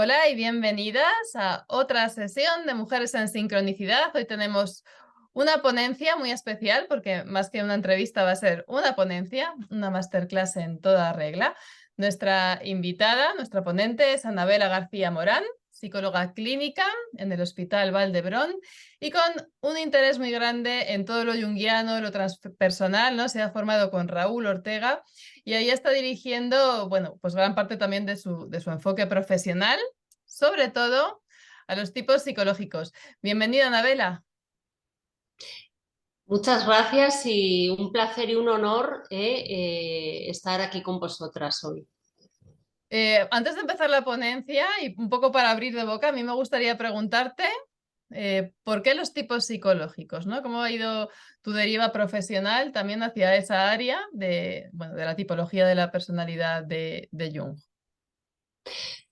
Hola y bienvenidas a otra sesión de Mujeres en Sincronicidad. Hoy tenemos una ponencia muy especial porque más que una entrevista va a ser una ponencia, una masterclass en toda regla. Nuestra invitada, nuestra ponente es Anabela García Morán, psicóloga clínica en el Hospital Valdebrón y con un interés muy grande en todo lo junguiano, lo transpersonal, ¿no? Se ha formado con Raúl Ortega y ahí está dirigiendo, bueno, pues gran parte también de su enfoque profesional, sobre todo a los tipos psicológicos. Bienvenida, Anabela. Muchas gracias y un placer y un honor estar aquí con vosotras hoy. Antes de empezar la ponencia y un poco para abrir de boca, a mí me gustaría preguntarte ¿por qué los tipos psicológicos, ¿no? ¿Cómo ha ido tu deriva profesional también hacia esa área de, bueno, de la tipología de la personalidad de Jung?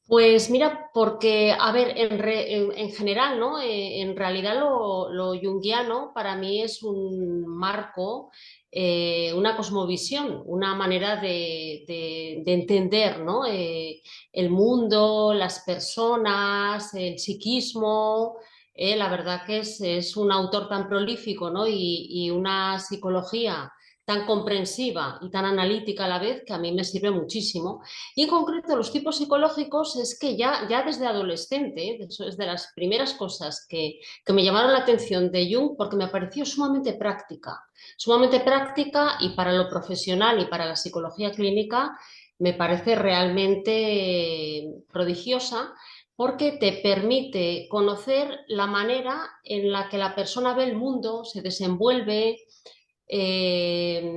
Pues mira, porque, a ver, en general, ¿no? En realidad lo junguiano para mí es un marco, una cosmovisión, una manera de entender, ¿no? El mundo, las personas, el psiquismo. La verdad que es un autor tan prolífico, ¿no? Y una psicología tan comprensiva y tan analítica a la vez que a mí me sirve muchísimo. Y en concreto los tipos psicológicos es que ya desde adolescente, eso es de las primeras cosas que me llamaron la atención de Jung porque me pareció sumamente práctica y para lo profesional y para la psicología clínica me parece realmente prodigiosa porque te permite conocer la manera en la que la persona ve el mundo, se desenvuelve, eh,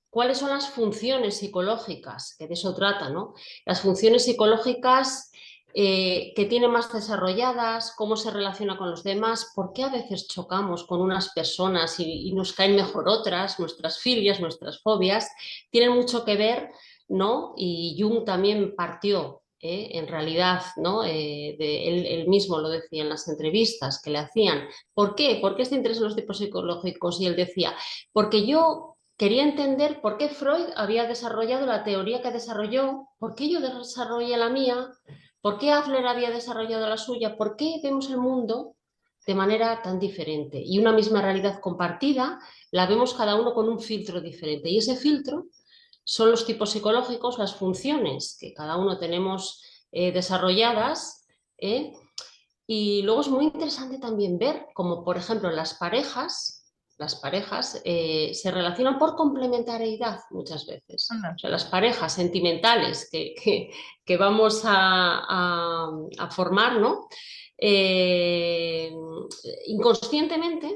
cuáles son las funciones psicológicas, que de eso trata, ¿no? Las funciones psicológicas que tiene más desarrolladas, cómo se relaciona con los demás, por qué a veces chocamos con unas personas y nos caen mejor otras, nuestras filias, nuestras fobias, tienen mucho que ver, ¿no? Y Jung también partió en realidad, ¿no? Él mismo lo decía en las entrevistas que le hacían. ¿Por qué? ¿Por qué este interés en los tipos psicológicos? Y él decía, porque yo quería entender por qué Freud había desarrollado la teoría que desarrolló, por qué yo desarrollé la mía, por qué Adler había desarrollado la suya, por qué vemos el mundo de manera tan diferente. Y una misma realidad compartida la vemos cada uno con un filtro diferente. Y ese filtro son los tipos psicológicos, las funciones que cada uno tenemos desarrolladas. Y luego es muy interesante también ver cómo, por ejemplo, las parejas se relacionan por complementariedad muchas veces. O Anda. sea, las parejas sentimentales que vamos a formar, ¿no? Eh, Inconscientemente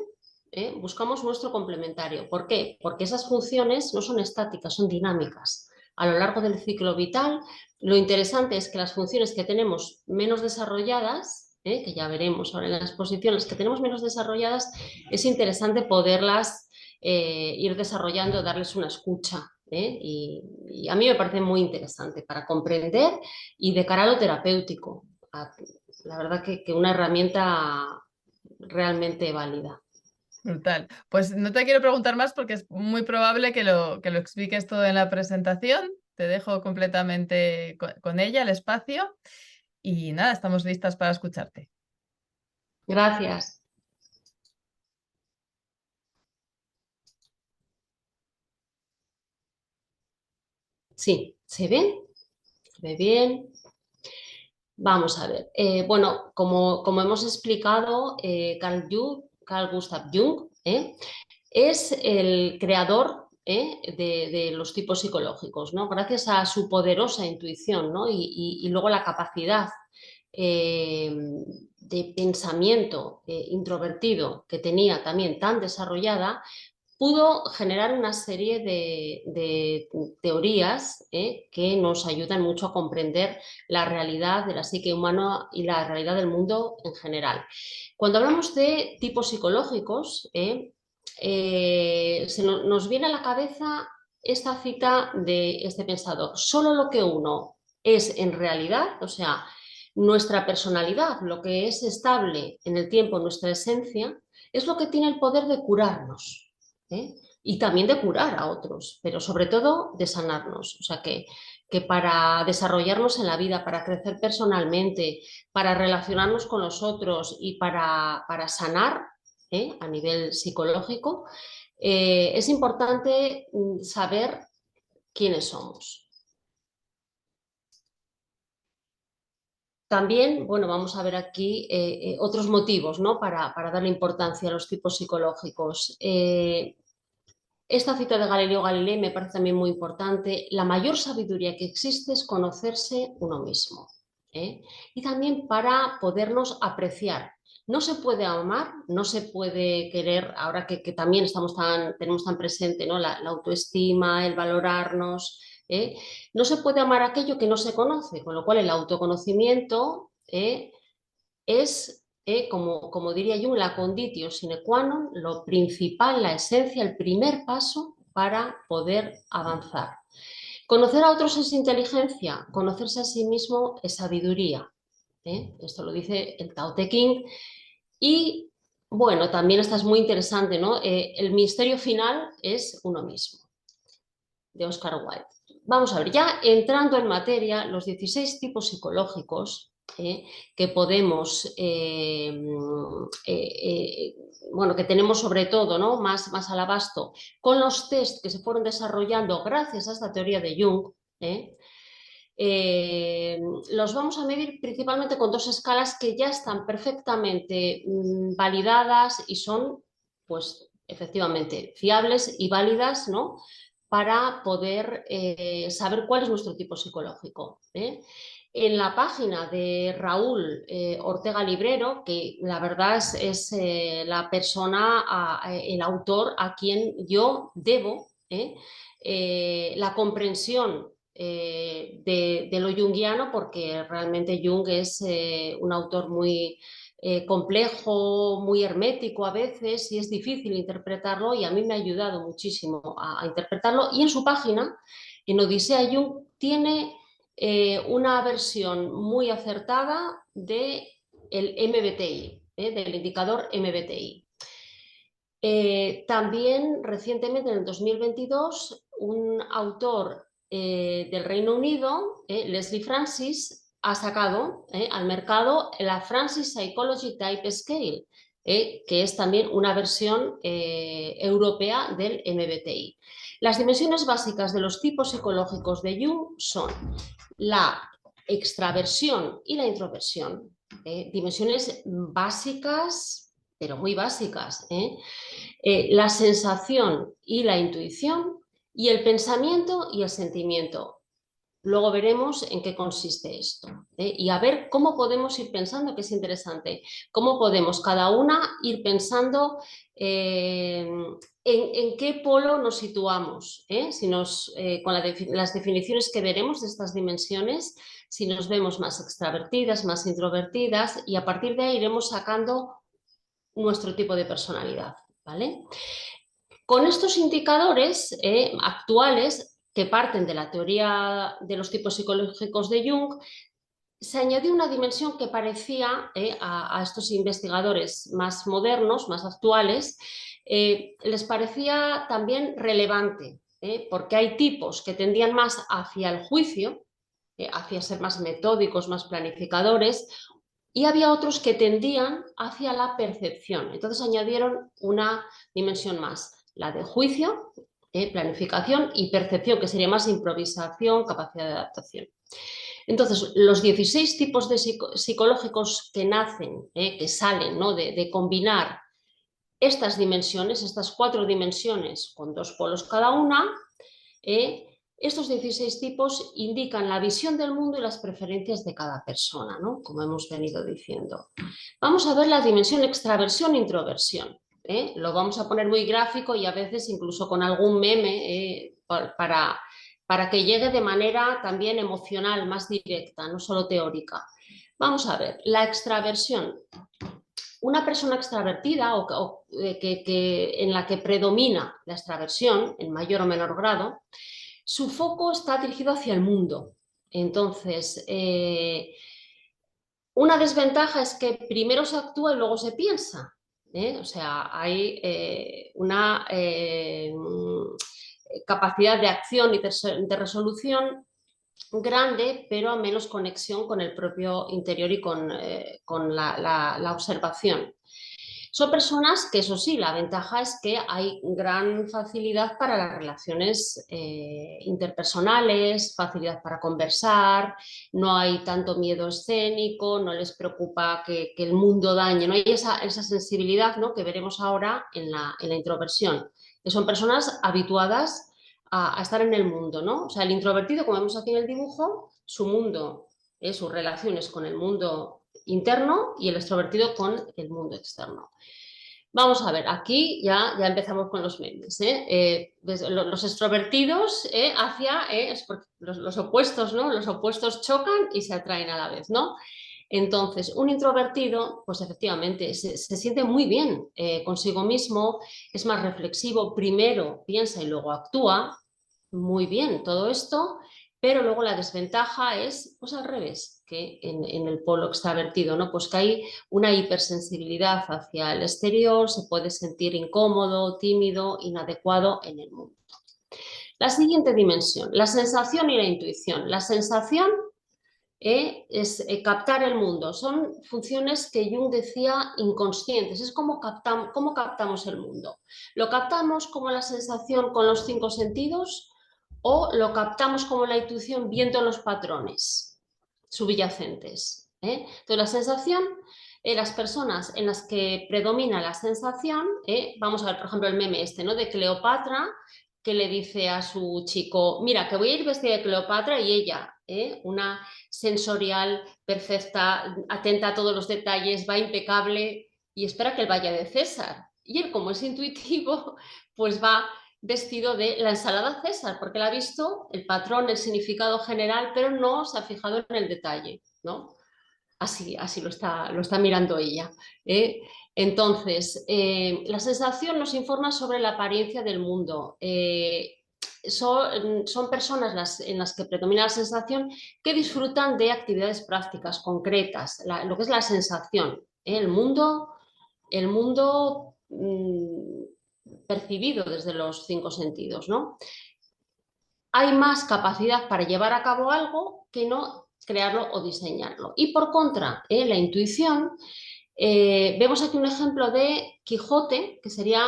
buscamos nuestro complementario. ¿Por qué? Porque esas funciones no son estáticas, son dinámicas. A lo largo del ciclo vital, lo interesante es que las funciones que tenemos menos desarrolladas, que ya veremos ahora en la exposición, las que tenemos menos desarrolladas, es interesante poderlas ir desarrollando, darles una escucha. Y a mí me parece muy interesante para comprender y de cara a lo terapéutico. La verdad que una herramienta realmente válida. Brutal. Pues no te quiero preguntar más porque es muy probable que lo expliques todo en la presentación. Te dejo completamente con ella, el espacio. Y nada, estamos listas para escucharte. Gracias. Sí, ¿se ven? ¿Se ve bien? Vamos a ver. Bueno, como hemos explicado, Carl Gustav Jung es el creador de los tipos psicológicos, ¿no? Gracias a su poderosa intuición, ¿no? Y luego la capacidad eh, de pensamiento introvertido que tenía también tan desarrollada, pudo generar una serie de teorías que nos ayudan mucho a comprender la realidad de la psique humana y la realidad del mundo en general. Cuando hablamos de tipos psicológicos, nos viene a la cabeza esta cita de este pensador: solo lo que uno es en realidad, o sea, nuestra personalidad, lo que es estable en el tiempo, nuestra esencia, es lo que tiene el poder de curarnos. Y también de curar a otros, pero sobre todo de sanarnos. O sea que para desarrollarnos en la vida, para crecer personalmente, para relacionarnos con los otros y para sanar a nivel psicológico, es importante saber quiénes somos. También, bueno, vamos a ver aquí otros motivos, ¿no? para darle importancia a los tipos psicológicos. Esta cita de Galileo Galilei me parece también muy importante. La mayor sabiduría que existe es conocerse uno mismo. Y también para podernos apreciar. No se puede amar, no se puede querer, ahora que también tenemos tan presente, ¿no? la autoestima, el valorarnos. No se puede amar aquello que no se conoce, con lo cual el autoconocimiento es, como diría Jung, la conditio sine qua non, lo principal, la esencia, el primer paso para poder avanzar. Conocer a otros es inteligencia, conocerse a sí mismo es sabiduría. Esto lo dice el Tao Te Ching. Y bueno, también esta es muy interesante, ¿no? El misterio final es uno mismo, de Oscar Wilde. Vamos a ver, ya entrando en materia, los 16 tipos psicológicos que podemos, bueno, que tenemos sobre todo, ¿no? más al abasto, con los test que se fueron desarrollando gracias a esta teoría de Jung, los vamos a medir principalmente con dos escalas que ya están perfectamente validadas y son, pues, efectivamente fiables y válidas, ¿no? Para poder saber cuál es nuestro tipo psicológico. En la página de Raúl Ortega Librero, que la verdad es la persona, el autor a quien yo debo la comprensión de lo junguiano, porque realmente Jung es un autor muy complejo, muy hermético a veces, y es difícil interpretarlo, y a mí me ha ayudado muchísimo a interpretarlo. Y en su página, en Odisea Jung, tiene una versión muy acertada del MBTI, del indicador MBTI. También recientemente, en el 2022, un autor del Reino Unido, Leslie Francis, ha sacado al mercado la Francis Psychology Type Scale, que es también una versión europea del MBTI. Las dimensiones básicas de los tipos psicológicos de Jung son la extraversión y la introversión, dimensiones básicas, pero muy básicas, la sensación y la intuición, y el pensamiento y el sentimiento. Luego veremos en qué consiste esto. Y a ver cómo podemos ir pensando, que es interesante, cómo podemos cada una ir pensando en qué polo nos situamos, si con las definiciones que veremos de estas dimensiones, si nos vemos más extravertidas, más introvertidas, y a partir de ahí iremos sacando nuestro tipo de personalidad, ¿vale? Con estos indicadores actuales, que parten de la teoría de los tipos psicológicos de Jung, se añadió una dimensión que parecía a estos investigadores más modernos, más actuales, les parecía también relevante, porque hay tipos que tendían más hacia el juicio, hacia ser más metódicos, más planificadores, y había otros que tendían hacia la percepción. Entonces añadieron una dimensión más, la de juicio, planificación y percepción, que sería más improvisación, capacidad de adaptación. Entonces, los 16 tipos de psicológicos que nacen, que salen, ¿no? de combinar estas dimensiones, estas 4 dimensiones con 2 polos cada una, estos 16 tipos indican la visión del mundo y las preferencias de cada persona, ¿no? Como hemos venido diciendo. Vamos a ver la dimensión extraversión-introversión. Lo vamos a poner muy gráfico y a veces incluso con algún meme para que llegue de manera también emocional, más directa, no solo teórica. Vamos a ver, la extraversión. Una persona extravertida en la que predomina la extraversión, en mayor o menor grado, su foco está dirigido hacia el mundo. Entonces, una desventaja es que primero se actúa y luego se piensa. O sea, hay una capacidad de acción y de resolución grande, pero a menos conexión con el propio interior y con la observación. Son personas que, eso sí, la ventaja es que hay gran facilidad para las relaciones interpersonales, facilidad para conversar, no hay tanto miedo escénico, no les preocupa que el mundo dañe, no hay esa sensibilidad, ¿no?, que veremos ahora en la introversión, que son personas habituadas a estar en el mundo, ¿no? O sea, el introvertido, como vemos aquí en el dibujo, su mundo es sus relaciones con el mundo interno y el extrovertido con el mundo externo. Vamos a ver, aquí ya empezamos con los memes. Los extrovertidos hacia los opuestos, ¿no? Los opuestos chocan y se atraen a la vez, ¿no? Entonces, un introvertido, pues efectivamente, se siente muy bien consigo mismo, es más reflexivo, primero piensa y luego actúa, muy bien todo esto, pero luego la desventaja es pues al revés que en el polo extravertido, ¿no? Pues que hay una hipersensibilidad hacia el exterior, se puede sentir incómodo, tímido, inadecuado en el mundo. La siguiente dimensión, la sensación y la intuición. La sensación es captar el mundo. Son funciones que Jung decía inconscientes. Es como captamos el mundo. ¿Lo captamos como la sensación con los 5 sentidos o lo captamos como la intuición viendo los patrones subyacentes? Entonces, la sensación, las personas en las que predomina la sensación, vamos a ver, por ejemplo, el meme este, ¿no?, de Cleopatra, que le dice a su chico, mira, que voy a ir vestida de Cleopatra, y ella, una sensorial, perfecta, atenta a todos los detalles, va impecable y espera que él vaya de César. Y él, como es intuitivo, pues va vestido de la ensalada César, porque él ha visto el patrón, el significado general, pero no se ha fijado en el detalle, ¿no? Así lo está mirando ella. Entonces, la sensación nos informa sobre la apariencia del mundo. Son personas en las que predomina la sensación que disfrutan de actividades prácticas, concretas, lo que es la sensación, el mundo percibido desde los 5 sentidos, ¿no? Hay más capacidad para llevar a cabo algo que no crearlo o diseñarlo. Y por contra, la intuición, vemos aquí un ejemplo de Quijote, que sería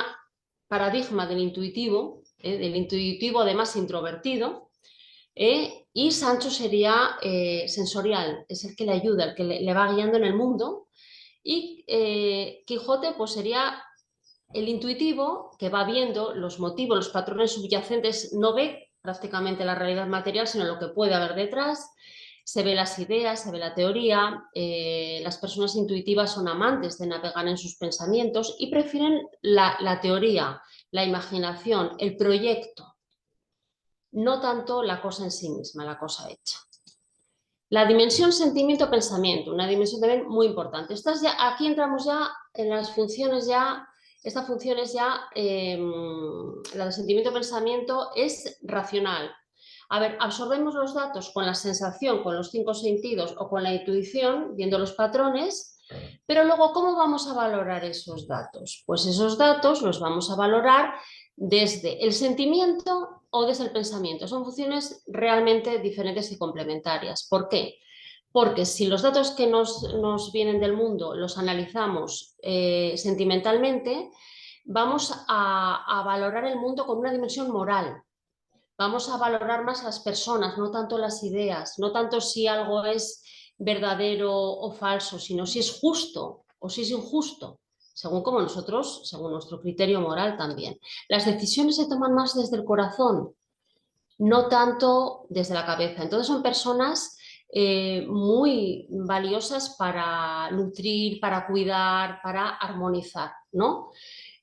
paradigma del intuitivo además introvertido, y Sancho sería sensorial, es el que le ayuda, el que le va guiando en el mundo, y Quijote pues sería el intuitivo, que va viendo los motivos, los patrones subyacentes, no ve prácticamente la realidad material, sino lo que puede haber detrás. Se ve las ideas, se ve la teoría. Las personas intuitivas son amantes de navegar en sus pensamientos y prefieren la teoría, la imaginación, el proyecto, no tanto la cosa en sí misma, la cosa hecha. La dimensión sentimiento-pensamiento, una dimensión también muy importante. Aquí entramos ya en las funciones esta función es ya, la de sentimiento-pensamiento es racional. A ver, absorbemos los datos con la sensación, con los 5 sentidos o con la intuición, viendo los patrones, pero luego, ¿cómo vamos a valorar esos datos? Pues esos datos los vamos a valorar desde el sentimiento o desde el pensamiento. Son funciones realmente diferentes y complementarias. ¿Por qué? Porque si los datos que nos vienen del mundo los analizamos sentimentalmente, vamos a valorar el mundo con una dimensión moral. Vamos a valorar más las personas, no tanto las ideas, no tanto si algo es verdadero o falso, sino si es justo o si es injusto, según nuestro criterio moral también. Las decisiones se toman más desde el corazón, no tanto desde la cabeza. Entonces son personas muy valiosas para nutrir, para cuidar, para armonizar, ¿no?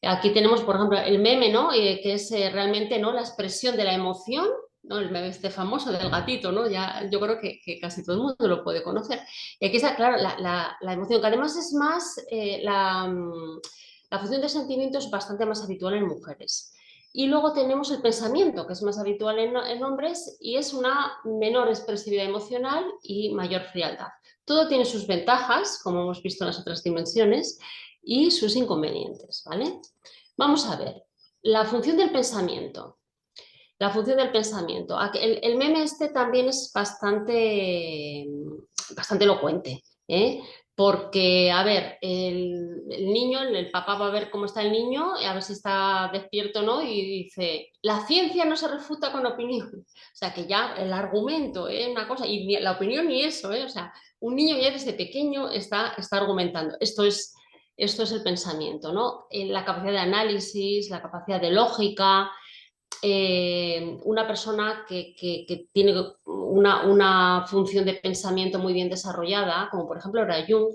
Aquí tenemos, por ejemplo, el meme, ¿no? Que es realmente, ¿no?, la expresión de la emoción, ¿no? El meme este famoso del gatito, ¿no? Ya, yo creo que casi todo el mundo lo puede conocer. Y aquí está, claro, la emoción, que además es más, la función de sentimiento es bastante más habitual en mujeres. Y luego tenemos el pensamiento, que es más habitual en hombres y es una menor expresividad emocional y mayor frialdad. Todo tiene sus ventajas, como hemos visto en las otras dimensiones, y sus inconvenientes, ¿vale? Vamos a ver, la función del pensamiento. La función del pensamiento. El meme este también es bastante elocuente, ¿eh? Porque, a ver, el niño, el papá va a ver cómo está el niño, a ver si está despierto o no, y dice, la ciencia no se refuta con opinión. O sea, que ya el argumento, una cosa, y la opinión ni eso, o sea, un niño ya desde pequeño está argumentando. Esto es el pensamiento, ¿no? La capacidad de análisis, la capacidad de lógica, una persona que tiene una función de pensamiento muy bien desarrollada, como por ejemplo era Jung,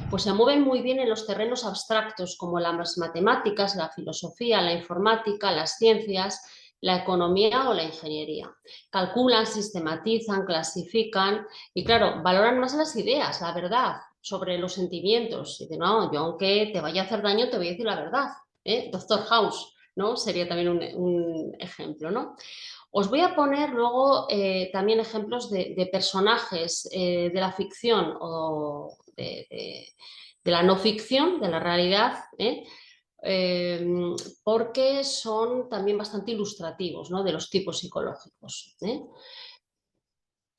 pues se mueven muy bien en los terrenos abstractos como las matemáticas, la filosofía, la informática, las ciencias, la economía o la ingeniería. Calculan, sistematizan, clasifican y claro, valoran más las ideas, la verdad sobre los sentimientos. Y de, no, yo aunque te vaya a hacer daño te voy a decir la verdad. Doctor House, ¿no? Sería también un ejemplo, ¿no? Os voy a poner luego también ejemplos de personajes de la ficción o de la no ficción, de la realidad, porque son también bastante ilustrativos, ¿no? De los tipos psicológicos.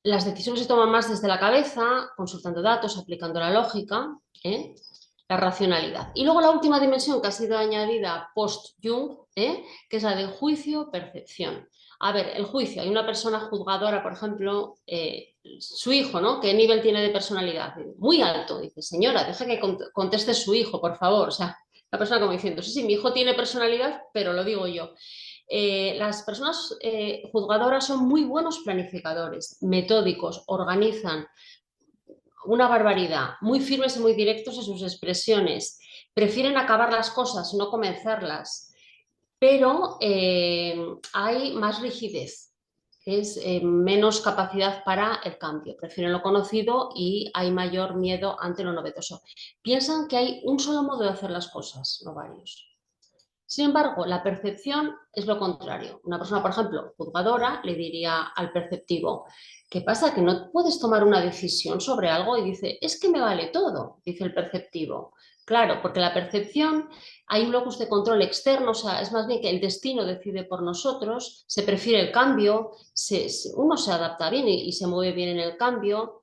Las decisiones se toman más desde la cabeza, consultando datos, aplicando la lógica, la racionalidad. Y luego la última dimensión que ha sido añadida post-Jung, que es la del juicio-percepción. A ver, el juicio, hay una persona juzgadora, por ejemplo, su hijo, ¿no? ¿Qué nivel tiene de personalidad? Muy alto. Dice, señora, deja que conteste su hijo, por favor. O sea, la persona como diciendo, sí, sí, mi hijo tiene personalidad, pero lo digo yo. Las personas juzgadoras son muy buenos planificadores, metódicos, organizan una barbaridad, muy firmes y muy directos en sus expresiones, prefieren acabar las cosas, no comenzarlas, pero hay más rigidez, es menos capacidad para el cambio, prefieren lo conocido y hay mayor miedo ante lo novedoso. Piensan que hay un solo modo de hacer las cosas, no varios. Sin embargo, la percepción es lo contrario. Una persona, por ejemplo, juzgadora, le diría al perceptivo, ¿qué pasa? Que no puedes tomar una decisión sobre algo y dice, es que me vale todo, dice el perceptivo. Claro, porque la percepción hay un locus de control externo, o sea, es más bien que el destino decide por nosotros, se prefiere el cambio, uno se adapta bien y se mueve bien en el cambio,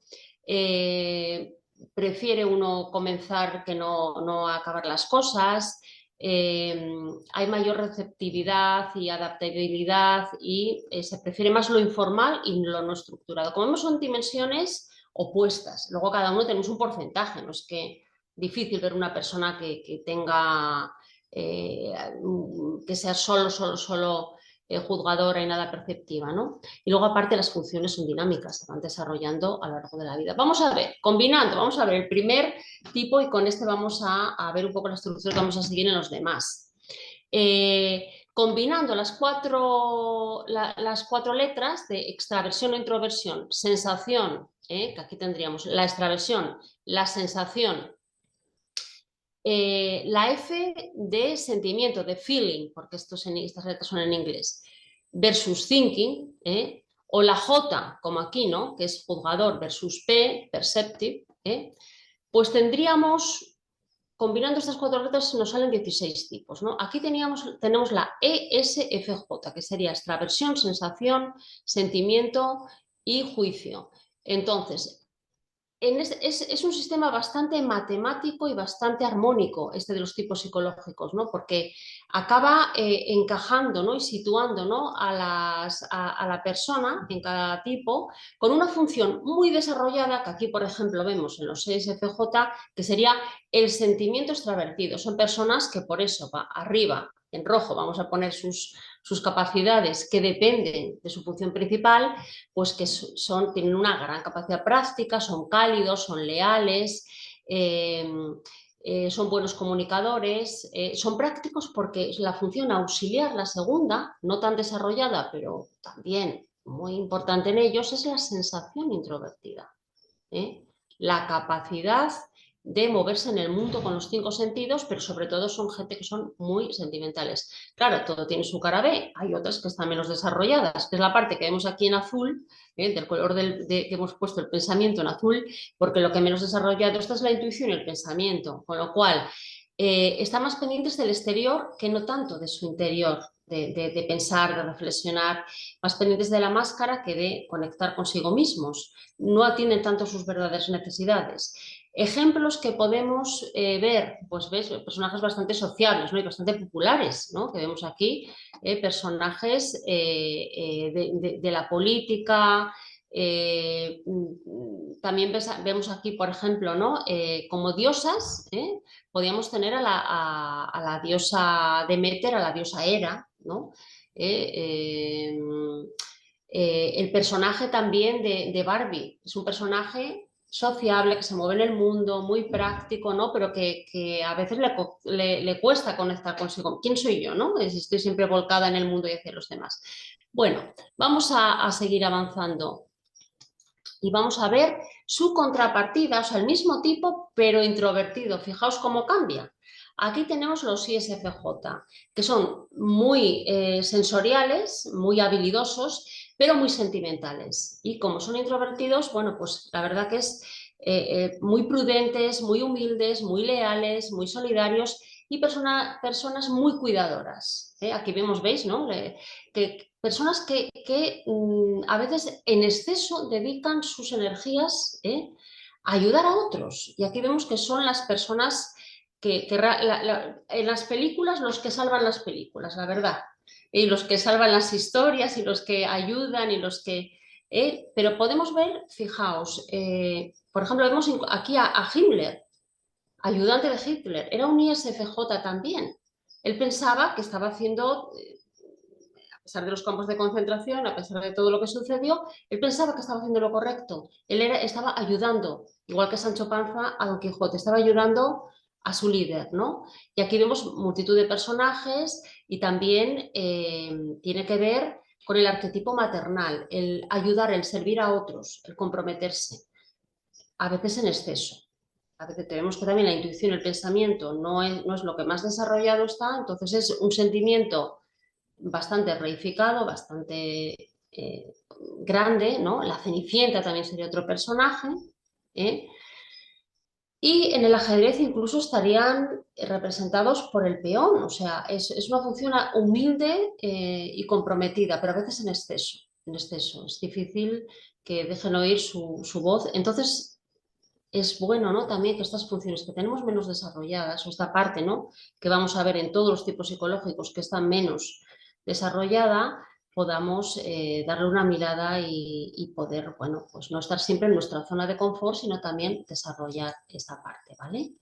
prefiere uno comenzar que no acabar las cosas. Hay mayor receptividad y adaptabilidad y se prefiere más lo informal y lo no estructurado. Como vemos, son dimensiones opuestas. Luego cada uno tenemos un porcentaje, no es que difícil ver una persona que tenga, que sea solo juzgadora y nada perceptiva, ¿no? Y luego aparte las funciones son dinámicas, se van desarrollando a lo largo de la vida. Vamos a ver, combinando, vamos a ver el primer tipo y con este vamos a ver un poco la estructura que vamos a seguir en los demás. Combinando las cuatro letras de extraversión o introversión, sensación, que aquí tendríamos la extraversión, la sensación, la F de sentimiento, de feeling, porque estas letras son en inglés, versus thinking, o la J, como aquí, ¿no? Que es juzgador, versus P, perceptive, pues tendríamos, combinando estas cuatro letras, nos salen 16 tipos, ¿no? Aquí tenemos la ESFJ, que sería extraversión, sensación, sentimiento y juicio. Entonces, es un sistema bastante matemático y bastante armónico este de los tipos psicológicos, ¿no? Porque acaba encajando, ¿no? Y situando, ¿no? a la persona en cada tipo con una función muy desarrollada que aquí, por ejemplo, vemos en los ESFJ, que sería el sentimiento extravertido. Son personas que por eso va arriba, en rojo, vamos a poner sus capacidades que dependen de su función principal, pues que tienen una gran capacidad práctica, son cálidos, son leales, son buenos comunicadores, son prácticos porque la función auxiliar, la segunda, no tan desarrollada, pero también muy importante en ellos, es la sensación introvertida. La capacidad de moverse en el mundo con los 5 sentidos, pero sobre todo son gente que son muy sentimentales. Claro, todo tiene su cara B, hay otras que están menos desarrolladas, que es la parte que vemos aquí en azul, del color que hemos puesto el pensamiento en azul, porque lo que menos desarrollado está es la intuición y el pensamiento, con lo cual están más pendientes del exterior que no tanto de su interior, de pensar, de reflexionar, más pendientes de la máscara que de conectar consigo mismos. No atienden tanto sus verdaderas necesidades. Ejemplos que podemos ver, pues ves, personajes bastante sociables, ¿no? Y bastante populares, ¿no? Que vemos aquí, personajes de la política. También vemos aquí, por ejemplo, ¿no? Como diosas, podíamos tener a la diosa Deméter, a la diosa Hera, ¿no? El personaje también de Barbie es un personaje sociable, que se mueve en el mundo, muy práctico, ¿no? Pero que a veces le cuesta conectar consigo. ¿Quién soy yo, no? Estoy siempre volcada en el mundo y hacia los demás. Bueno, vamos a seguir avanzando y vamos a ver su contrapartida, o sea, el mismo tipo, pero introvertido. Fijaos cómo cambia. Aquí tenemos los ISFJ, que son muy sensoriales, muy habilidosos, pero muy sentimentales. Y como son introvertidos, bueno, pues la verdad que es muy prudentes, muy humildes, muy leales, muy solidarios y personas muy cuidadoras. Aquí vemos, ¿veis? ¿No? Que personas que a veces en exceso dedican sus energías a ayudar a otros. Y aquí vemos que son las personas en las películas, los que salvan las películas, la verdad. Y los que salvan las historias y los que ayudan y los que... pero podemos ver, fijaos, por ejemplo, vemos aquí a Himmler, ayudante de Hitler, era un ISFJ también. Él pensaba que estaba haciendo, a pesar de los campos de concentración, a pesar de todo lo que sucedió, él pensaba que estaba haciendo lo correcto. Estaba ayudando, igual que Sancho Panza, a Don Quijote, estaba ayudando a su líder, ¿no? Y aquí vemos multitud de personajes y también tiene que ver con el arquetipo maternal, el ayudar, el servir a otros, el comprometerse, a veces en exceso. A veces tenemos que también la intuición, el pensamiento no es lo que más desarrollado está, entonces es un sentimiento bastante reificado, bastante grande, ¿no? La Cenicienta también sería otro personaje, ¿eh? Y en el ajedrez incluso estarían representados por el peón, o sea, es una función humilde y comprometida, pero a veces en exceso, en exceso. Es difícil que dejen oír su voz. Entonces, es bueno, ¿no? También que estas funciones que tenemos menos desarrolladas, o esta parte, ¿no? Que vamos a ver en todos los tipos psicológicos que están menos desarrollada, podamos darle una mirada y poder, bueno, pues no estar siempre en nuestra zona de confort, sino también desarrollar esta parte, ¿vale?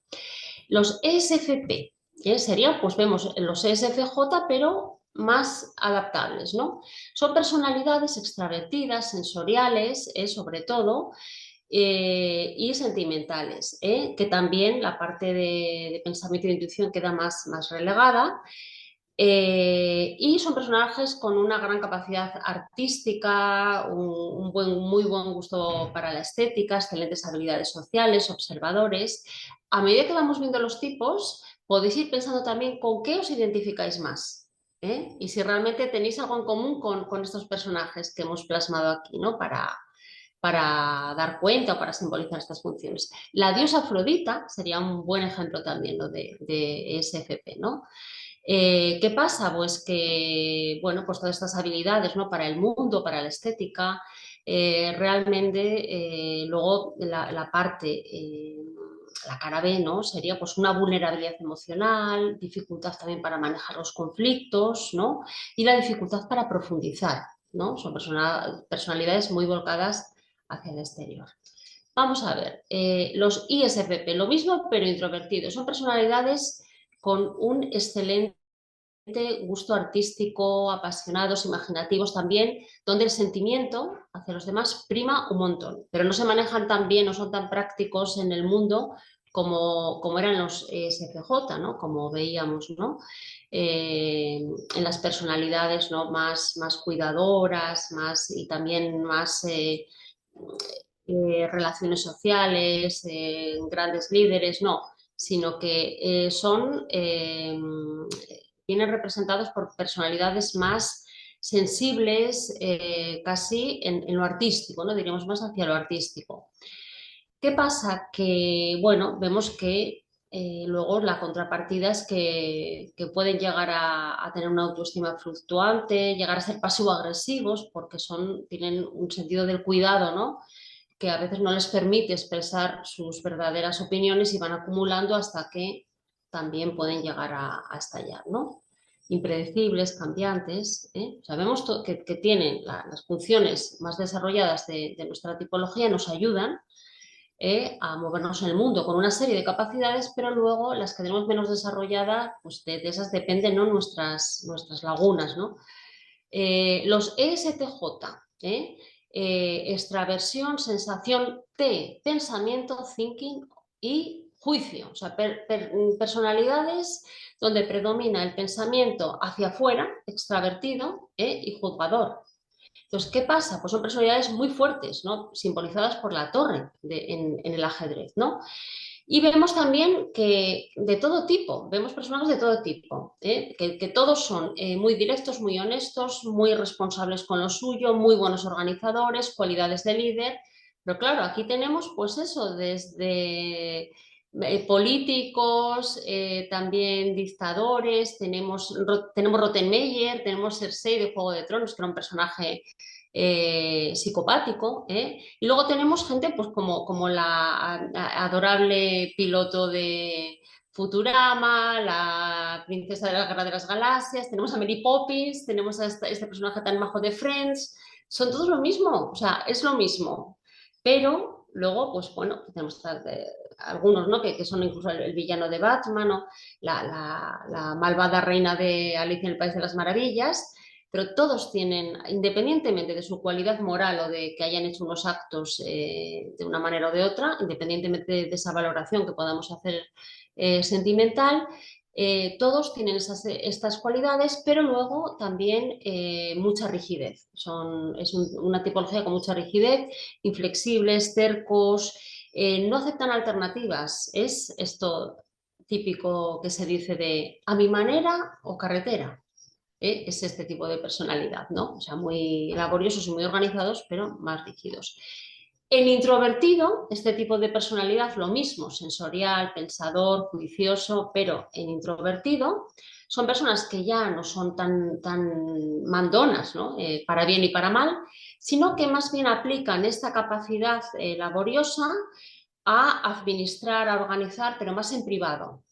Los ESFP, serían, pues vemos los ESFJ, pero más adaptables, ¿no? Son personalidades extravertidas, sensoriales, sobre todo, y sentimentales, que también la parte de pensamiento y de intuición queda más relegada. Y son personajes con una gran capacidad artística, muy buen gusto para la estética, excelentes habilidades sociales, observadores. A medida que vamos viendo los tipos, podéis ir pensando también con qué os identificáis más. Y si realmente tenéis algo en común con estos personajes que hemos plasmado aquí, ¿no? Para dar cuenta o para simbolizar estas funciones. La diosa Afrodita sería un buen ejemplo también, ¿no? de SFP, ¿no? ¿Qué pasa? Pues que, bueno, pues todas estas habilidades, ¿no? Para el mundo, para la estética, realmente luego la parte, la cara B, ¿no? Sería pues una vulnerabilidad emocional, dificultad también para manejar los conflictos, ¿no? Y la dificultad para profundizar, ¿no? Son personalidades muy volcadas hacia el exterior. Vamos a ver, los ISFP, lo mismo pero introvertidos, son personalidades con un excelente gusto artístico, apasionados, imaginativos también, donde el sentimiento hacia los demás prima un montón, pero no se manejan tan bien, no son tan prácticos en el mundo como eran los SFJ, ¿no? Como veíamos, ¿no? En las personalidades, ¿no? más cuidadoras, y también más relaciones sociales, grandes líderes, no, sino que vienen representados por personalidades más sensibles, casi en lo artístico, ¿no? Diríamos más hacia lo artístico. ¿Qué pasa? Que, bueno, vemos que luego la contrapartida es que pueden llegar a tener una autoestima fluctuante, llegar a ser pasivo-agresivos porque tienen un sentido del cuidado, ¿no? Que a veces no les permite expresar sus verdaderas opiniones y van acumulando hasta que también pueden llegar a estallar, ¿no? Impredecibles, cambiantes. Sabemos que tienen las funciones más desarrolladas de nuestra tipología, nos ayudan a movernos en el mundo con una serie de capacidades, pero luego las que tenemos menos desarrolladas, pues de esas dependen, ¿no? nuestras lagunas, ¿no? Los ESTJ, extraversión, sensación, T, pensamiento, thinking y juicio. O sea, personalidades donde predomina el pensamiento hacia afuera, extravertido, y juzgador. Entonces, ¿qué pasa? Pues son personalidades muy fuertes, ¿no? Simbolizadas por la torre en el ajedrez, ¿no? Y vemos también que de todo tipo, vemos personajes de todo tipo, que todos son muy directos, muy honestos, muy responsables con lo suyo, muy buenos organizadores, cualidades de líder. Pero claro, aquí tenemos pues eso, desde políticos, también dictadores, tenemos Rottenmeier, tenemos Cersei de Juego de Tronos, que era un personaje psicopático, y luego tenemos gente pues como la adorable piloto de Futurama, la princesa de la Guerra de las Galaxias, tenemos a Mary Poppins, tenemos a este personaje tan majo de Friends, son todos lo mismo, o sea, es lo mismo, pero luego, pues bueno, tenemos algunos, ¿no? que son incluso el villano de Batman, ¿no? la malvada reina de Alicia en el País de las Maravillas, pero todos tienen, independientemente de su cualidad moral o de que hayan hecho unos actos de una manera o de otra, independientemente de esa valoración que podamos hacer sentimental, todos tienen estas cualidades, pero luego también mucha rigidez. Es una tipología con mucha rigidez, inflexibles, tercos, no aceptan alternativas. Es esto típico que se dice de a mi manera o carretera. Es este tipo de personalidad, ¿no? O sea, muy laboriosos y muy organizados, pero más rígidos. El introvertido, este tipo de personalidad, lo mismo, sensorial, pensador, juicioso, pero en introvertido son personas que ya no son tan mandonas, ¿no? Para bien y para mal, sino que más bien aplican esta capacidad laboriosa a administrar, a organizar, pero más en privado,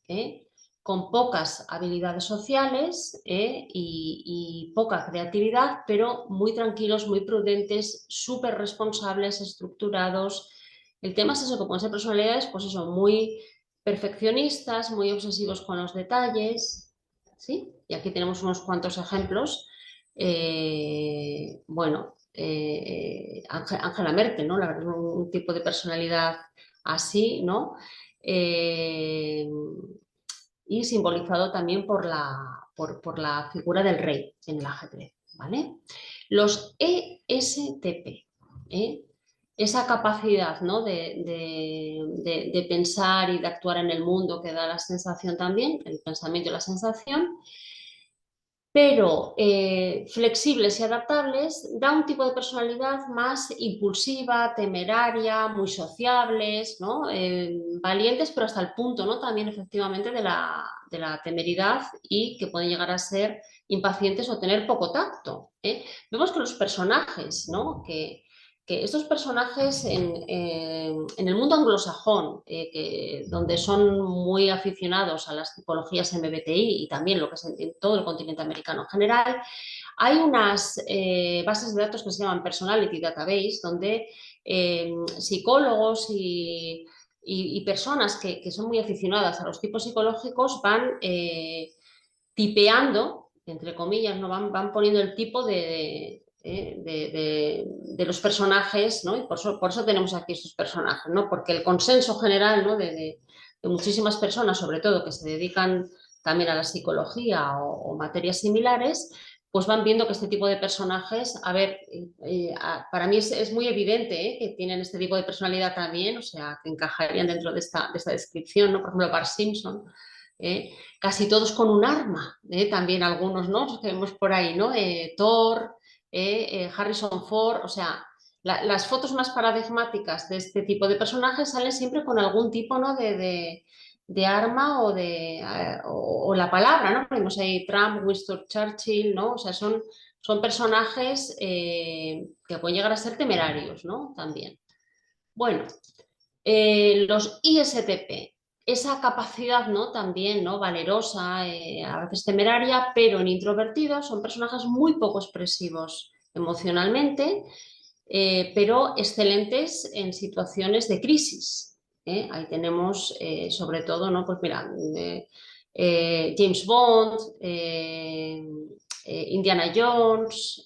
con pocas habilidades sociales y poca creatividad, pero muy tranquilos, muy prudentes, súper responsables, estructurados. El tema es eso, que pueden ser personalidades, pues eso, muy perfeccionistas, muy obsesivos con los detalles, ¿sí? Y aquí tenemos unos cuantos ejemplos. Bueno, Angela Merkel, ¿no? La verdad, un tipo de personalidad así, ¿no? Y simbolizado también por la figura del rey en el ajedrez, ¿vale? Los ESTP, esa capacidad, ¿no? de pensar y de actuar en el mundo que da la sensación también, el pensamiento y la sensación, pero flexibles y adaptables, da un tipo de personalidad más impulsiva, temeraria, muy sociables, ¿no? Valientes, pero hasta el punto, ¿no? También efectivamente de la temeridad y que pueden llegar a ser impacientes o tener poco tacto. Vemos que los personajes, ¿no? que estos personajes en el mundo anglosajón, donde son muy aficionados a las tipologías MBTI y también lo que es en todo el continente americano en general, hay unas bases de datos que se llaman Personality Database, donde psicólogos y personas que son muy aficionadas a los tipos psicológicos van tipeando, entre comillas, ¿no? van poniendo el tipo de los personajes, ¿no? Y por eso tenemos aquí estos personajes, ¿no? Porque el consenso general, ¿no? de muchísimas personas, sobre todo que se dedican también a la psicología o materias similares, pues van viendo que este tipo de personajes, a ver, para mí es muy evidente que tienen este tipo de personalidad también, o sea, que encajarían dentro de esta descripción, ¿no? Por ejemplo, Bart Simpson, casi todos con un arma, también algunos, ¿no? Los que vemos por ahí, ¿no? Thor, Harrison Ford, o sea, las fotos más paradigmáticas de este tipo de personajes salen siempre con algún tipo, ¿no? de arma o la palabra, ¿no? Tenemos ahí Trump, Winston Churchill, ¿no? O sea, son personajes que pueden llegar a ser temerarios, ¿no? También. Bueno, los ISTP, esa capacidad, ¿no? También, ¿no? Valerosa, a veces temeraria, pero en introvertidos, son personajes muy poco expresivos emocionalmente, pero excelentes en situaciones de crisis. Ahí tenemos, sobre todo, ¿no? Pues mira, James Bond, Indiana Jones,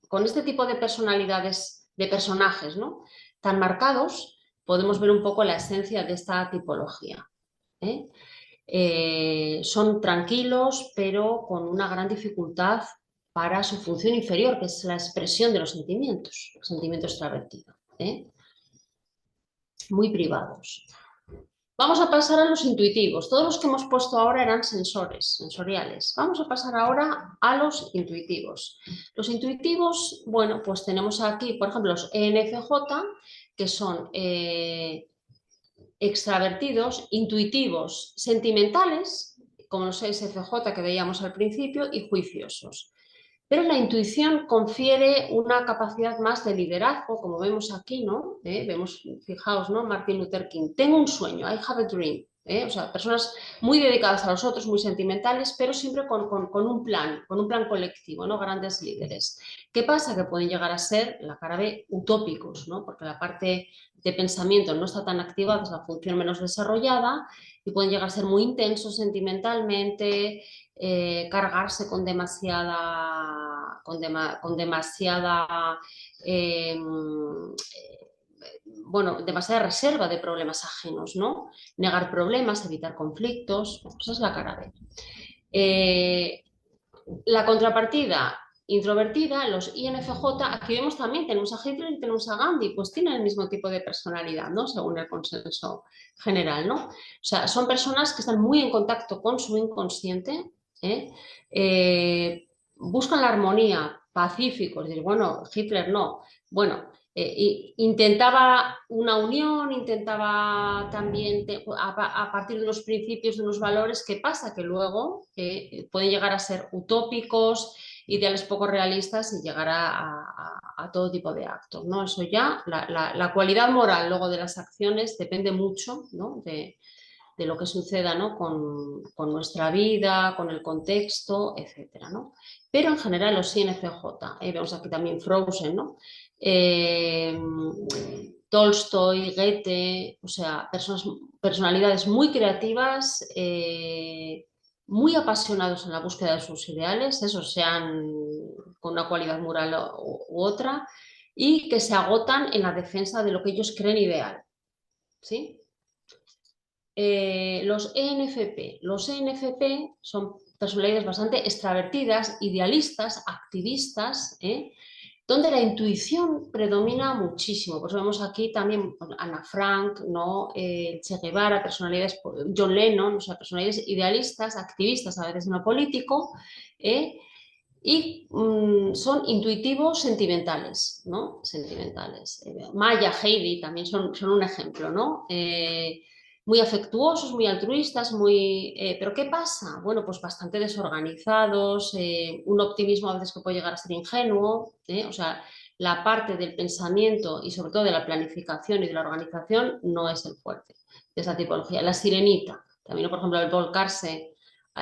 con este tipo de personalidades, de personajes, ¿no? Tan marcados, podemos ver un poco la esencia de esta tipología. Son tranquilos, pero con una gran dificultad para su función inferior, que es la expresión de los sentimientos, el sentimiento extravertido. Muy privados. Vamos a pasar a los intuitivos. Todos los que hemos puesto ahora eran sensoriales. Vamos a pasar ahora a los intuitivos. Los intuitivos, bueno, pues tenemos aquí, por ejemplo, los ENFJ, que son extravertidos, intuitivos, sentimentales, como los SFJ que veíamos al principio, y juiciosos. Pero la intuición confiere una capacidad más de liderazgo, como vemos aquí, ¿no? Vemos, fijaos, ¿no? Martin Luther King, tengo un sueño, I have a dream. O sea, personas muy dedicadas a los otros, muy sentimentales, pero siempre con un plan colectivo, ¿no? Grandes líderes. ¿Qué pasa? Que pueden llegar a ser, la cara B, utópicos, ¿no? Porque la parte de pensamiento no está tan activada, es la función menos desarrollada, y pueden llegar a ser muy intensos sentimentalmente, cargarse con demasiada, bueno, demasiada reserva de problemas ajenos, ¿no? Negar problemas, evitar conflictos, esa es la cara B. La contrapartida introvertida, los INFJ, aquí vemos también, tenemos a Hitler y tenemos a Gandhi, pues tienen el mismo tipo de personalidad, ¿no? Según el consenso general, ¿no? O sea, son personas que están muy en contacto con su inconsciente, buscan la armonía, pacíficos, decir, bueno, Hitler no, bueno, intentaba una unión, intentaba también a partir de unos principios, de unos valores. ¿Qué pasa? Que luego pueden llegar a ser utópicos, ideales poco realistas y llegar a todo tipo de actos, ¿no? Eso ya, la cualidad moral luego de las acciones depende mucho, ¿no? de lo que suceda, ¿no? con nuestra vida, con el contexto, etcétera, ¿no? Pero en general los INFJ, vemos aquí también Frozen, ¿no? Tolstoy, Goethe, o sea, personalidades muy creativas, muy apasionados en la búsqueda de sus ideales, esos sean con una cualidad moral u otra, y que se agotan en la defensa de lo que ellos creen ideal. ¿Sí? Los ENFP. Los ENFP son personalidades bastante extravertidas, idealistas, activistas, donde la intuición predomina muchísimo. Pues vemos aquí también Ana Frank, ¿no? Che Guevara, personalidades, John Lennon, o sea, personalidades idealistas, activistas, a veces no político, y son intuitivos sentimentales, ¿no? Sentimentales. Maya, Heidi también son un ejemplo, ¿no? Muy afectuosos, muy altruistas, ¿pero qué pasa? Bueno, pues bastante desorganizados, un optimismo a veces que puede llegar a ser ingenuo, o sea, la parte del pensamiento y sobre todo de la planificación y de la organización no es el fuerte de esa tipología. La sirenita, también, por ejemplo, el volcarse.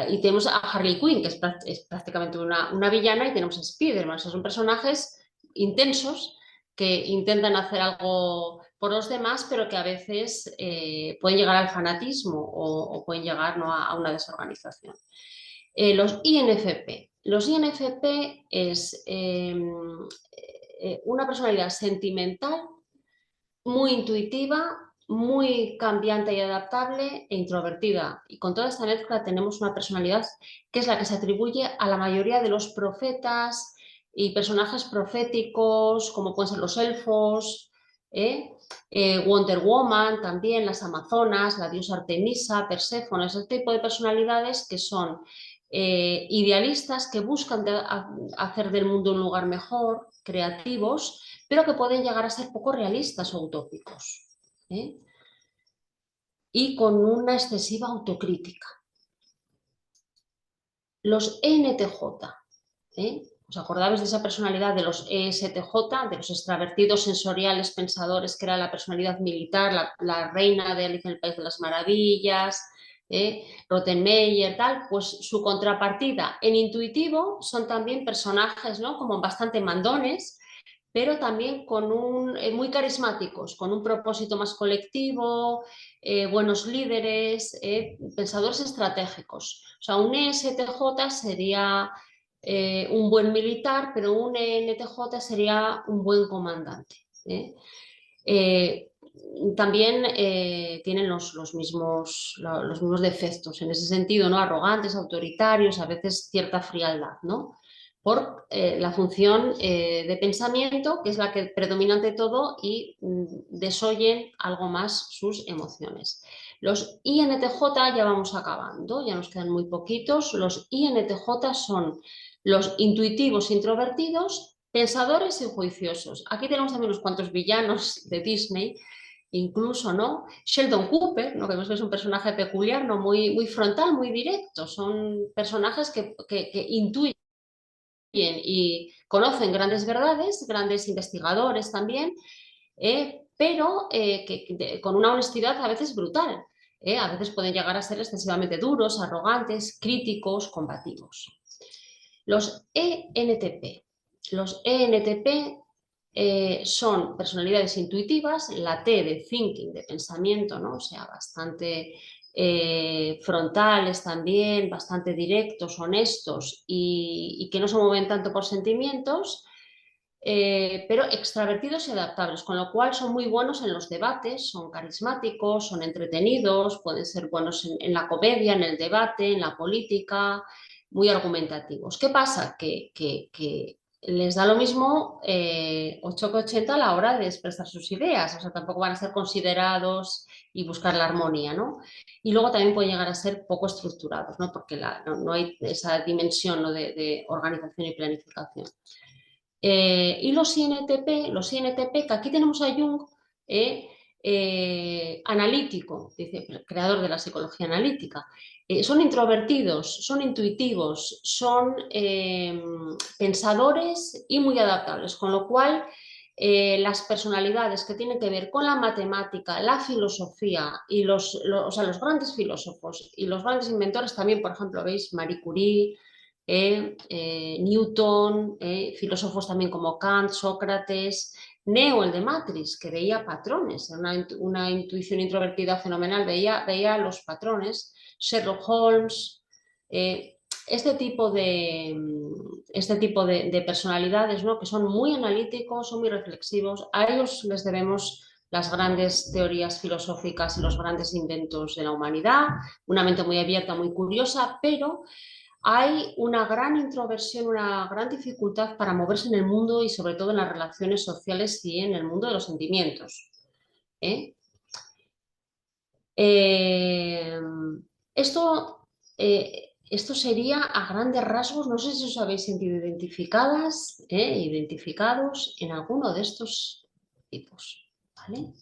Y tenemos a Harley Quinn, que es prácticamente una villana, y tenemos a Spider-Man. O sea, son personajes intensos que intentan hacer algo por los demás, pero que a veces pueden llegar al fanatismo o pueden llegar, ¿no? a una desorganización. Los INFP. Los INFP es una personalidad sentimental, muy intuitiva, muy cambiante y adaptable e introvertida. Y con toda esta mezcla tenemos una personalidad que es la que se atribuye a la mayoría de los profetas y personajes proféticos, como pueden ser los elfos, Wonder Woman, también las Amazonas, la diosa Artemisa, Perséfone, ese tipo de personalidades que son idealistas, que buscan hacer del mundo un lugar mejor, creativos, pero que pueden llegar a ser poco realistas o utópicos. y con una excesiva autocrítica. Los ENTJ, ¿os acordabais de esa personalidad de los ESTJ, de los extravertidos sensoriales pensadores, que era la personalidad militar, la reina de Alicia en el País de las Maravillas, Rottenmeier, tal? Pues su contrapartida en intuitivo son también personajes, ¿no?, como bastante mandones, pero también muy carismáticos, con un propósito más colectivo, buenos líderes, pensadores estratégicos. O sea, un ESTJ sería un buen militar, pero un ENTJ sería un buen comandante. También tienen los mismos defectos en ese sentido, ¿no? Arrogantes, autoritarios, a veces cierta frialdad, ¿no? Por la función de pensamiento, que es la que predomina ante todo, y desoyen algo más sus emociones. Los INTJ, ya vamos acabando, ya nos quedan muy poquitos. Los INTJ son los intuitivos introvertidos, pensadores y juiciosos. Aquí tenemos también unos cuantos villanos de Disney, incluso, ¿no? Sheldon Cooper, ¿no?, que vemos que es un personaje peculiar, ¿no?, muy frontal, muy directo. Son personajes que intuyen y conocen grandes verdades, grandes investigadores también, pero con una honestidad a veces brutal. A veces pueden llegar a ser excesivamente duros, arrogantes, críticos, combativos. Los ENTP. Los ENTP son personalidades intuitivas, la T de thinking, de pensamiento, ¿no? O sea, bastante frontales también, bastante directos, honestos y que no se mueven tanto por sentimientos, pero extravertidos y adaptables, con lo cual son muy buenos en los debates, son carismáticos, son entretenidos, pueden ser buenos en la comedia, en el debate, en la política, muy argumentativos. ¿Qué pasa? Que les da lo mismo 8 que 80 a la hora de expresar sus ideas, o sea, tampoco van a ser considerados y buscar la armonía, ¿no? Y luego también pueden llegar a ser poco estructurados, ¿no? Porque no hay esa dimensión, ¿no?, de organización y planificación. Y los INTP, que aquí tenemos a Jung, analítico, dice, creador de la psicología analítica, son introvertidos, son intuitivos, son pensadores y muy adaptables, con lo cual las personalidades que tienen que ver con la matemática, la filosofía y o sea, los grandes filósofos y los grandes inventores también, por ejemplo, veis Marie Curie, Newton, filósofos también como Kant, Sócrates, Neo, el de Matrix, que veía patrones, una intuición introvertida fenomenal, veía los patrones, Sherlock Holmes, este tipo de personalidades, ¿no?, que son muy analíticos, son muy reflexivos. A ellos les debemos las grandes teorías filosóficas y los grandes inventos de la humanidad, una mente muy abierta, muy curiosa, pero hay una gran introversión, una gran dificultad para moverse en el mundo y sobre todo en las relaciones sociales y en el mundo de los sentimientos. ¿eh? Eh, esto, esto sería a grandes rasgos, no sé si os habéis sentido identificados en alguno de estos tipos. ¿Vale?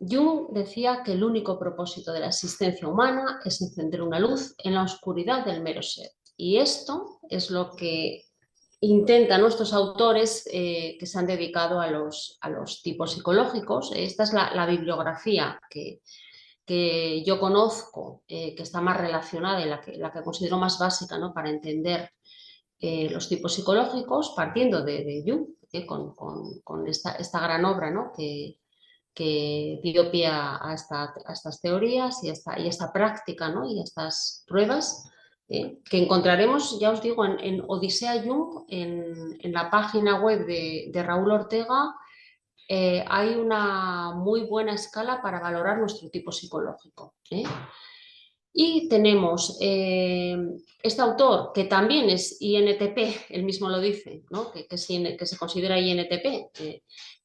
Jung decía que el único propósito de la existencia humana es encender una luz en la oscuridad del mero ser. Y esto es lo que intentan nuestros autores que se han dedicado a los tipos psicológicos. Esta es la bibliografía que yo conozco, que está más relacionada y la que considero más básica, ¿no?, para entender los tipos psicológicos, partiendo de Jung, con esta gran obra, ¿no?, que dio pie a estas teorías y a esta práctica, ¿no?, y a estas pruebas que encontraremos, ya os digo, en Odisea Jung, en la página web de Raúl Ortega. Hay una muy buena escala para valorar nuestro tipo psicológico. Y tenemos este autor, que también es INTP, él mismo lo dice, ¿no?, que se considera INTP,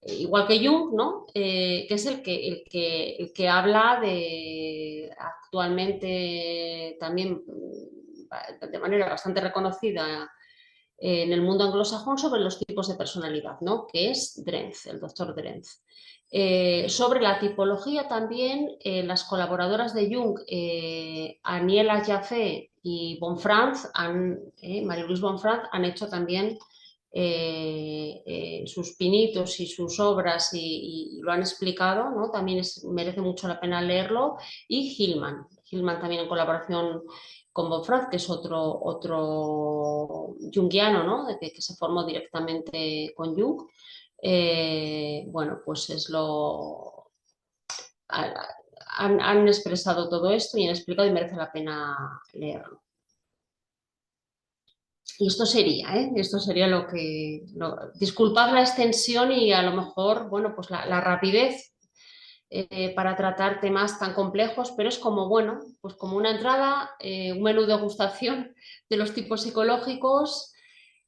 igual que Jung, ¿no?, que es el que habla de actualmente también de manera bastante reconocida en el mundo anglosajón sobre los tipos de personalidad, ¿no? Que es Drenz, el doctor Drenz. Sobre la tipología también, las colaboradoras de Jung, Aniela Jaffe y Bonfranz, Marie-Louise Bonfranz, han hecho también sus pinitos y sus obras y lo han explicado, ¿no? También merece mucho la pena leerlo. Y Hillman también en colaboración con Bonfranz, que es otro junguiano, ¿no? Que se formó directamente con Jung. Bueno, pues es lo... Han expresado todo esto y han explicado y merece la pena leerlo. Y esto sería, ¿eh? Esto sería lo que... disculpad la extensión y a lo mejor, bueno, pues la rapidez para tratar temas tan complejos, pero es como, bueno, pues como una entrada, un menú de degustación de los tipos psicológicos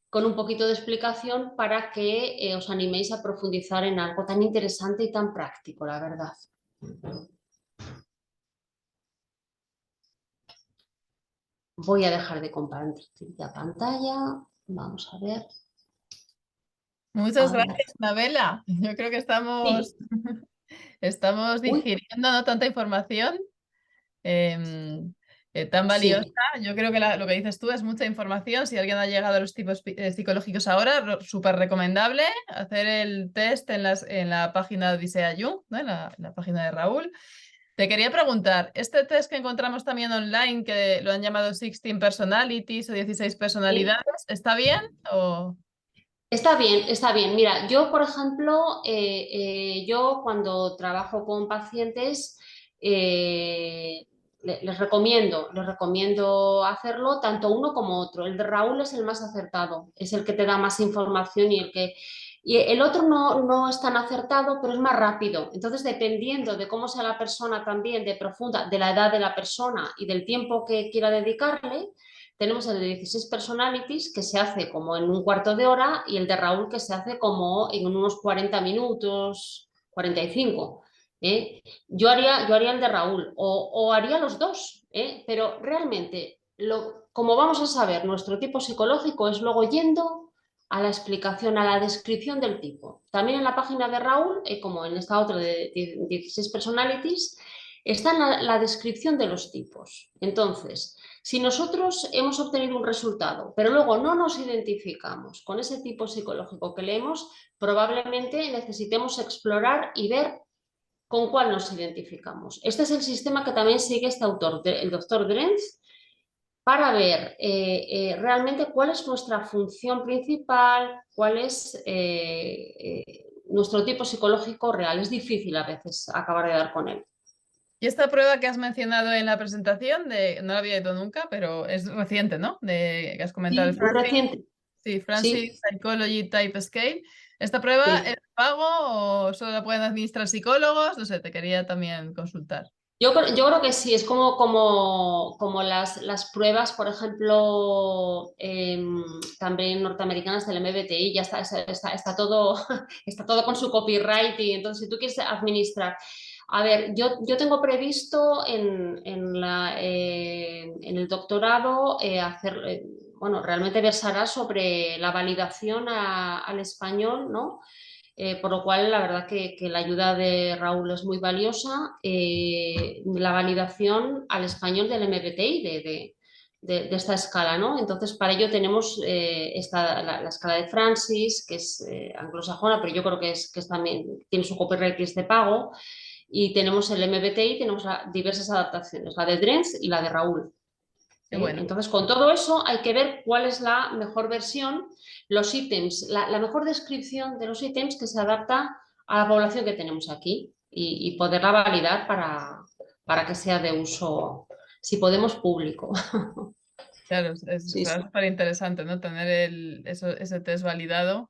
con un poquito de explicación para que os animéis a profundizar en algo tan interesante y tan práctico, la verdad. Voy a dejar de compartir la pantalla. Vamos a ver. Muchas Ahora. gracias, Nabela. Yo creo que Sí. estamos Uy, digiriendo, ¿no?, tanta información em, tan valiosa. sí. Yo creo que lo que dices tú es mucha información. Si alguien ha llegado a los tipos psicológicos ahora, súper recomendable hacer el test en la página de Odisea Jung, ¿no?, en la página de Raúl. Te quería preguntar, este test que encontramos también online, que lo han llamado 16 personalities o 16 Sí. personalidades, ¿está bien? O... Está bien, está bien. Mira, yo, por ejemplo, yo cuando trabajo con pacientes, les recomiendo hacerlo tanto uno como otro. El de Raúl es el más acertado, es el que te da más información y el otro no es tan acertado, pero es más rápido. Entonces, dependiendo de cómo sea la persona también, de profunda, de la edad de la persona y del tiempo que quiera dedicarle, tenemos el de 16 personalities que se hace como en un cuarto de hora y el de Raúl que se hace como en unos 40 minutos, 45. ¿Eh? Yo haría el de Raúl o haría los dos, pero realmente como vamos a saber nuestro tipo psicológico es luego yendo a la explicación, a la descripción del tipo. También en la página de Raúl, como en esta otra de 16 personalities, está la descripción de los tipos. Entonces, si nosotros hemos obtenido un resultado, pero luego no nos identificamos con ese tipo psicológico que leemos, probablemente necesitemos explorar y ver con cuál nos identificamos. Este es el sistema que también sigue este autor, el doctor Drenz, para ver realmente cuál es nuestra función principal, cuál es nuestro tipo psicológico real. Es difícil a veces acabar de dar con él. Y esta prueba que has mencionado en la presentación, no la había ido nunca, pero es reciente, ¿no? Que has comentado el Sí, muy Francis, reciente. sí, Francis Sí, Psychology Type Scale. ¿Esta prueba es sí. pago o solo la pueden administrar psicólogos? No sé, te quería también consultar. Yo creo que sí, es como las pruebas, por ejemplo, también norteamericanas del MBTI, ya está todo, está todo con su copyright y entonces si tú quieres administrar. A ver, yo tengo previsto en el doctorado hacer, bueno, realmente versará sobre la validación al español, ¿no? Por lo cual, la verdad que la ayuda de Raúl es muy valiosa. La validación al español del MBTI de esta escala, ¿no? Entonces, para ello tenemos la escala de Francis, que es anglosajona, pero yo creo que es también, tiene su copyright y es de pago. Y tenemos el MBTI, tenemos diversas adaptaciones, la de Drenz y la de Raúl. Qué bueno. Entonces, con todo eso hay que ver cuál es la mejor versión, los ítems, la mejor descripción de los ítems que se adapta a la población que tenemos aquí y poderla validar para que sea de uso, si podemos, público. Claro, Sí, será sí. súper interesante, ¿no? Tener ese test validado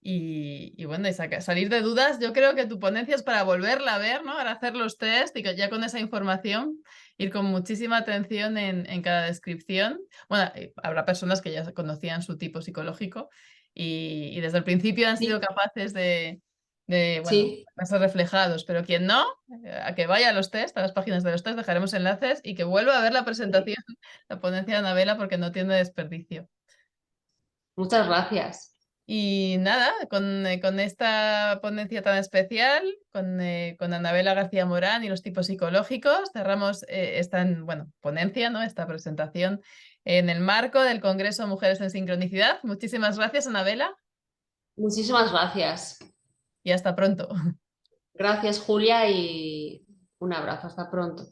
y bueno, y salir de dudas. Yo creo que tu ponencia es para volverla a ver, ¿no? Para hacer los test y que ya con esa información ir con muchísima atención en cada descripción. Bueno, habrá personas que ya conocían su tipo psicológico y desde el principio han sido Sí, capaces bueno, sí. verse reflejados, pero quien no, a que vaya a los test, a las páginas de los test, dejaremos enlaces y que vuelva a ver la presentación, la ponencia de Anabela, porque no tiene desperdicio. Muchas gracias. Y nada, con esta ponencia tan especial, con Anabela García Morán y los tipos psicológicos, cerramos esta bueno, ponencia, ¿no? Esta presentación en el marco del Congreso Mujeres en Sincronicidad. Muchísimas gracias, Anabela, Muchísimas gracias. y hasta pronto. Gracias, Julia, y un abrazo. Hasta pronto.